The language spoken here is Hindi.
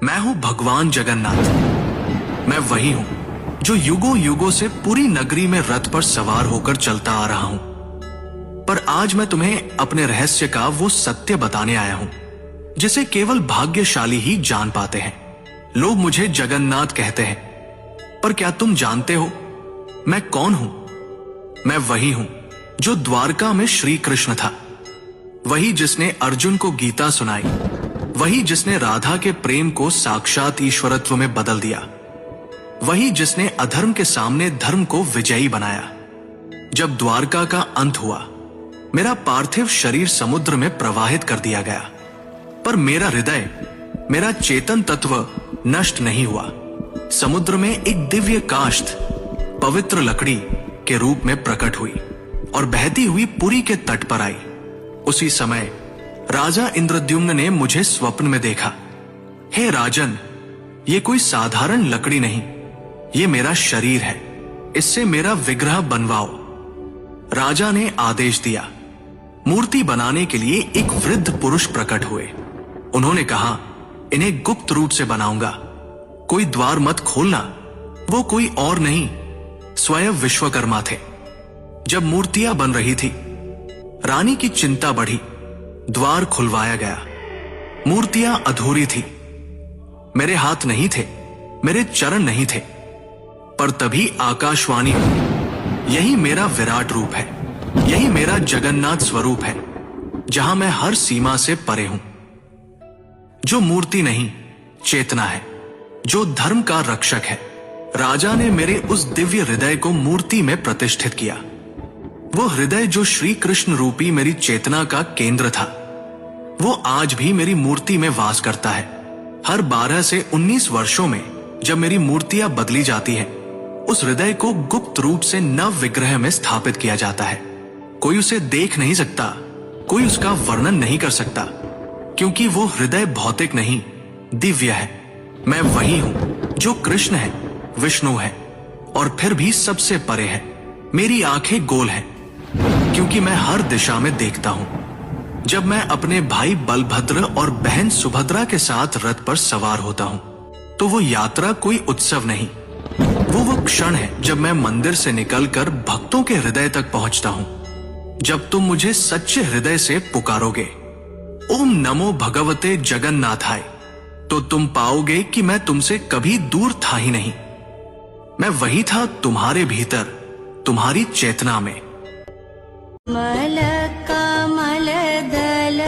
मैं हूं भगवान जगन्नाथ। मैं वही हूं जो युगों युगों से पूरी नगरी में रथ पर सवार होकर चलता आ रहा हूं। पर आज मैं तुम्हें अपने रहस्य का वो सत्य बताने आया हूं जिसे केवल भाग्यशाली ही जान पाते हैं। लोग मुझे जगन्नाथ कहते हैं, पर क्या तुम जानते हो मैं कौन हूं? मैं वही हूं जो द्वारका में श्री कृष्ण था, वही जिसने अर्जुन को गीता सुनाई, वही जिसने राधा के प्रेम को साक्षात ईश्वरत्व में बदल दिया, वही जिसने अधर्म के सामने धर्म को विजयी बनाया। जब द्वारका का अंत हुआ, मेरा पार्थिव शरीर समुद्र में प्रवाहित कर दिया गया, पर मेरा हृदय, मेरा चेतन तत्व नष्ट नहीं हुआ। समुद्र में एक दिव्य काष्ठ पवित्र लकड़ी के रूप में प्रकट हुई और बहती हुई पुरी के तट पर आई। उसी समय राजा इंद्रद्युम्न ने मुझे स्वप्न में देखा। हे राजन, ये कोई साधारण लकड़ी नहीं, ये मेरा शरीर है, इससे मेरा विग्रह बनवाओ। राजा ने आदेश दिया। मूर्ति बनाने के लिए एक वृद्ध पुरुष प्रकट हुए। उन्होंने कहा, इन्हें गुप्त रूप से बनाऊंगा, कोई द्वार मत खोलना। वो कोई और नहीं, स्वयं विश्वकर्मा थे। जब मूर्तियां बन रही थी, रानी की चिंता बढ़ी। द्वार खुलवाया गया। मूर्तियां अधूरी थी। मेरे हाथ नहीं थे, मेरे चरण नहीं थे, पर तभी आकाशवाणी हुई। यही मेरा विराट रूप है, यही मेरा जगन्नाथ स्वरूप है, जहां मैं हर सीमा से परे हूं। जो मूर्ति नहीं, चेतना है, जो धर्म का रक्षक है। राजा ने मेरे उस दिव्य हृदय को मूर्ति में प्रतिष्ठित किया। वो हृदय जो श्री कृष्ण रूपी मेरी चेतना का केंद्र था, वो आज भी मेरी मूर्ति में वास करता है। हर 12 से 19 वर्षों में जब मेरी मूर्तियां बदली जाती हैं, उस हृदय को गुप्त रूप से नव विग्रह में स्थापित किया जाता है। कोई उसे देख नहीं सकता, कोई उसका वर्णन नहीं कर सकता, क्योंकि वो हृदय भौतिक नहीं, दिव्य है। मैं वही हूं जो कृष्ण है, विष्णु है और फिर भी सबसे परे है। मेरी आंखें गोल हैं क्योंकि मैं हर दिशा में देखता हूं। जब मैं अपने भाई बलभद्र और बहन सुभद्रा के साथ रथ पर सवार होता हूं, तो वो यात्रा कोई उत्सव नहीं, वो क्षण है जब मैं मंदिर से निकलकर भक्तों के हृदय तक पहुंचता हूं। जब तुम मुझे सच्चे हृदय से पुकारोगे, ओम नमो भगवते जगन्नाथाय, तो तुम पाओगे कि मैं तुमसे कभी दूर था ही नहीं। मैं वही था तुम्हारे भीतर, तुम्हारी चेतना में। मल कमल दल